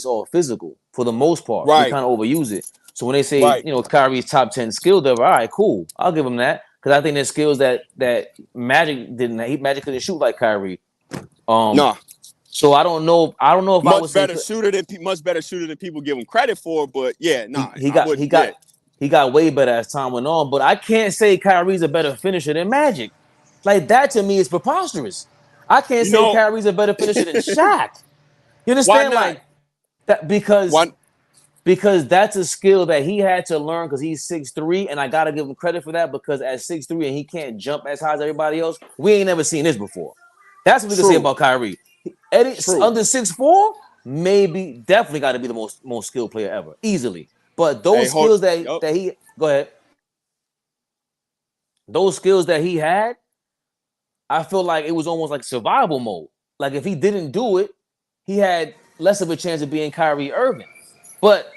all physical for the most part. We Right. kind of overuse it. So when they say, Right. you know, Kyrie's top 10 skill level, all right, cool. I'll give him that. Because I think there's skills that Magic didn't. Magic couldn't shoot like Kyrie. Nah. So I don't know. I don't know if I would say much better shooter than people give him credit for. But yeah, nah. He got way better as time went on. But I can't say Kyrie's a better finisher than Magic. Like that to me is preposterous. I can't say Kyrie's a better finisher than Shaq. You understand? Why not? Like that because that's a skill that he had to learn because he's 6'3", and I gotta give him credit for that because at 6'3" and he can't jump as high as everybody else, we ain't never seen this before. That's what we can say about Kyrie. Eddie under 6'4", maybe definitely got to be the most skilled player ever, easily. But those skills that he go ahead, those skills that he had, I feel like it was almost like survival mode. Like if he didn't do it, he had less of a chance of being Kyrie Irving. But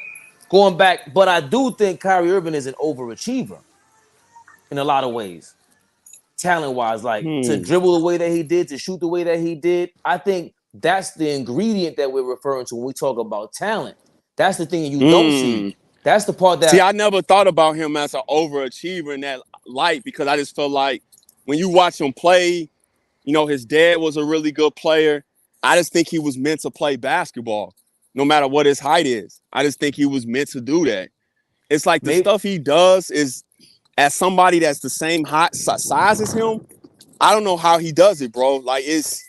going back, but I do think Kyrie Irving is an overachiever in a lot of ways, talent-wise. Like to dribble the way that he did, to shoot the way that he did. I think that's the ingredient that we're referring to when we talk about talent. That's the thing you don't see. That's the part that... See, I never thought about him as an overachiever in that light because I just felt like when you watch him play, you know, his dad was a really good player. I just think he was meant to play basketball, no matter what his height is. I just think he was meant to do that. It's like the stuff he does is, as somebody that's the same height size as him, I don't know how he does it, bro. Like, it's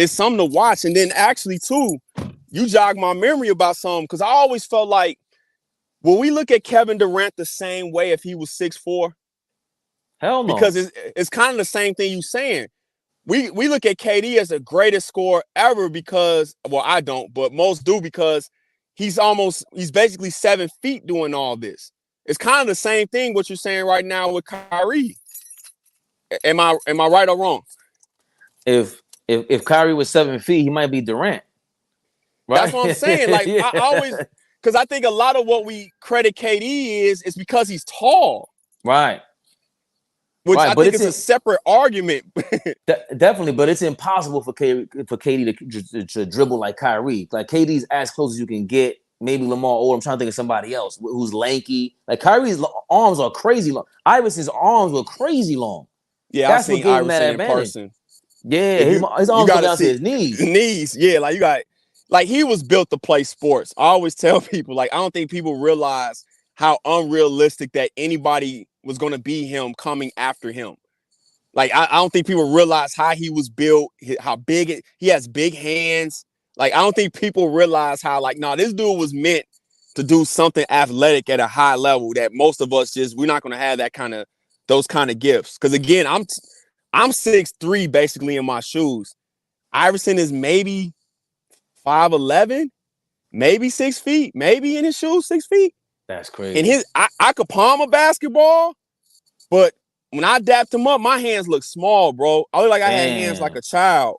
something to watch. And then actually, too, you jogged my memory about something because I always felt like, will we look at Kevin Durant the same way if he was 6'4"? Hell no. Because it's kind of the same thing you saying. We look at KD as the greatest scorer ever because, well, I don't, but most do because he's basically 7 feet doing all this. It's kind of the same thing what you're saying right now with Kyrie. Am I right or wrong? If Kyrie was 7 feet, he might be Durant. Right? That's what I'm saying. Like I always, because I think a lot of what we credit KD is because he's tall. Right. Which I think is a separate argument. Definitely, but it's impossible for KD to dribble like Kyrie. Like KD's as close as you can get. Maybe Lamar Odom. I'm trying to think of somebody else who's lanky. Like Kyrie's arms are crazy long. Iverson's arms were crazy long. Yeah, I've seen Iverson in person. Yeah, his arms go down to his knees. Knees, yeah. Like he was built to play sports. I always tell people, like, I don't think people realize how unrealistic that anybody was going to be him coming after him. Like, I don't think people realize how he was built, how big he has big hands. Like, I don't think people realize how, like, this dude was meant to do something athletic at a high level that most of us we're not going to have those kind of gifts. Because again, I'm 6'3" basically in my shoes. Iverson is maybe 5'11", maybe 6 feet, maybe in his shoes 6 feet. That's crazy. And I could palm a basketball, but when I dapped him up, my hands look small, bro. I look like I had hands like a child.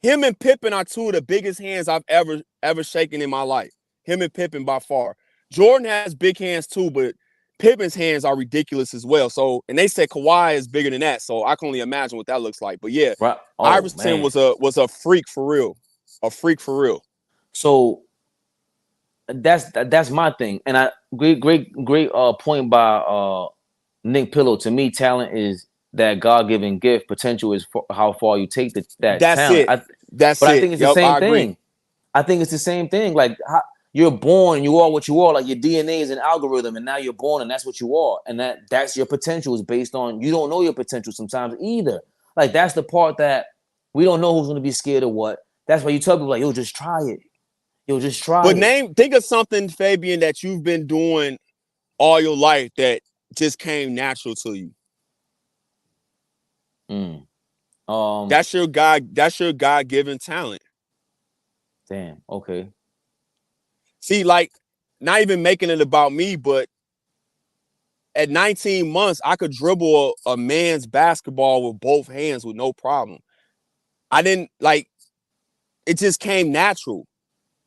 Him and Pippen are two of the biggest hands I've ever shaken in my life. Him and Pippen by far. Jordan has big hands too, but Pippen's hands are ridiculous as well. So, and they said Kawhi is bigger than that, so I can only imagine what that looks like. But yeah, Iverson was a freak for real. A freak for real. So that's my thing. And great point by Nick Pillow. To me, talent is that God-given gift. Potential is how far you take that that's talent. I think it's the same thing. I think it's the same thing. Like you're born, you are what you are. Like your DNA is an algorithm, and now you're born, and that's what you are. And that's your potential is based on you don't know your potential sometimes either. Like that's the part that we don't know who's going to be scared of what. That's why you tell people like, yo, just try it. Yo, just try it. But think of something, Fabian, that you've been doing all your life that just came natural to you. That's your God-given talent. Damn. Okay. See, like, not even making it about me, but at 19 months, I could dribble a man's basketball with both hands with no problem. I didn't like. It just came natural.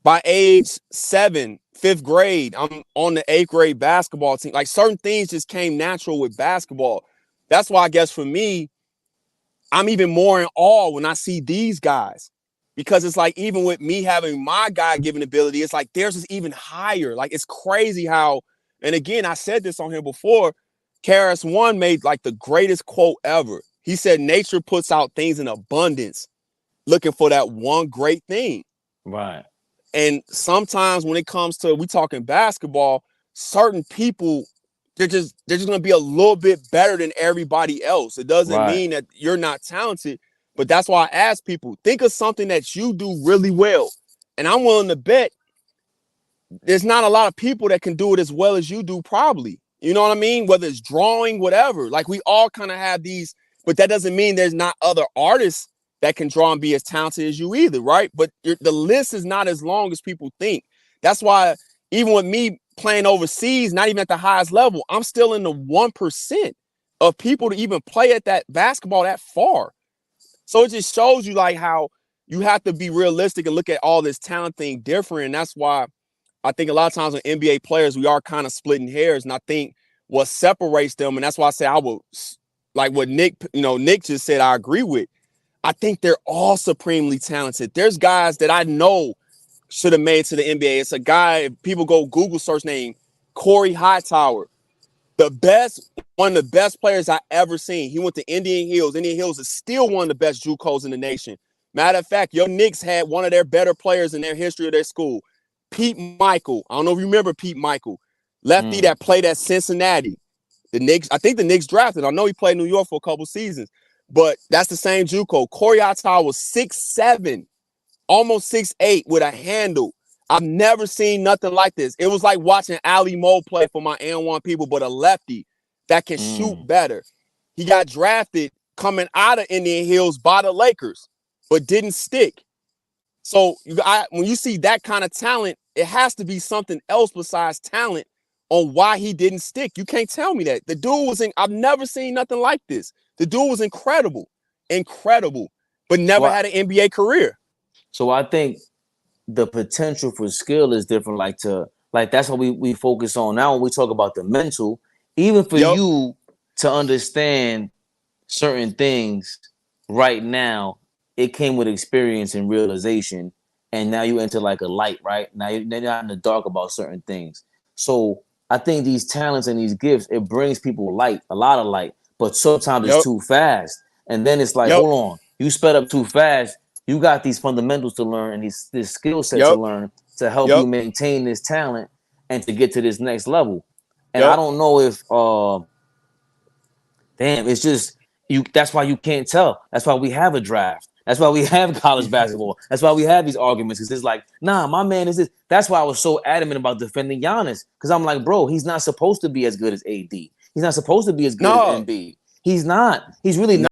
By age 7, 5th grade, I'm on the 8th grade basketball team. Like certain things just came natural with basketball. That's why I guess for me, I'm even more in awe when I see these guys. because it's like even with me having my God-given ability, it's like theirs is even higher. Like it's crazy how, and again, I said this on here before. KRS-One made like the greatest quote ever. He said, "Nature puts out things in abundance, looking for that one great thing." Right. And sometimes when it comes to we talking basketball, certain people they're just gonna be a little bit better than everybody else. It doesn't Right. mean that you're not talented, but that's why I ask people, think of something that you do really well. And I'm willing to bet there's not a lot of people that can do it as well as you do, probably. You know what I mean? Whether it's drawing, whatever. Like we all kind of have these, but that doesn't mean there's not other artists that can draw and be as talented as you either, right? But the list is not as long as people think. That's why even with me playing overseas, not even at the highest level, I'm still in the 1% of people to even play at that basketball that far. So it just shows you like how you have to be realistic and look at all this talent thing different. And that's why I think a lot of times with NBA players, we are kind of splitting hairs. And I think what separates them, and that's why I say I would like what Nick just said, I agree with. I think they're all supremely talented. There's guys that I know should have made it to the NBA. It's a guy, if people go Google search name, Corey Hightower. One of the best players I ever seen. He went to Indian Hills. Indian Hills is still one of the best JUCOs in the nation. Matter of fact, your Knicks had one of their better players in their history of their school, Pete Michael. I don't know if you remember Pete Michael, lefty that played at Cincinnati. The Knicks, I think the Knicks drafted. I know he played in New York for a couple seasons, but that's the same JUCO. Corey Hightower was 6'7", almost 6'8", with a handle. I've never seen nothing like this. It was like watching Ali Mo play for my N1 people, but a lefty that can shoot better. He got drafted coming out of Indian Hills by the Lakers, but didn't stick. So when you see that kind of talent, it has to be something else besides talent on why he didn't stick. You can't tell me that. The dude was I've never seen nothing like this. The dude was incredible, but never had an NBA career. So I think the potential for skill is different. Like that's what we focus on now when we talk about the mental. Even for you to understand certain things right now, it came with experience and realization, and now you enter like a light, right? Now you're not in the dark about certain things. So I think these talents and these gifts, it brings people light, a lot of light, but sometimes it's too fast. And then it's like, hold on, you sped up too fast. You got these fundamentals to learn and this skill set to learn to help you maintain this talent and to get to this next level. And I don't know if it's just you. That's why you can't tell. That's why we have a draft. That's why we have college basketball. That's why we have these arguments. Because it's like, nah, my man is this. That's why I was so adamant about defending Giannis. Because I'm like, bro, he's not supposed to be as good as AD. He's not supposed to be as good as Embiid. He's not. He's really not.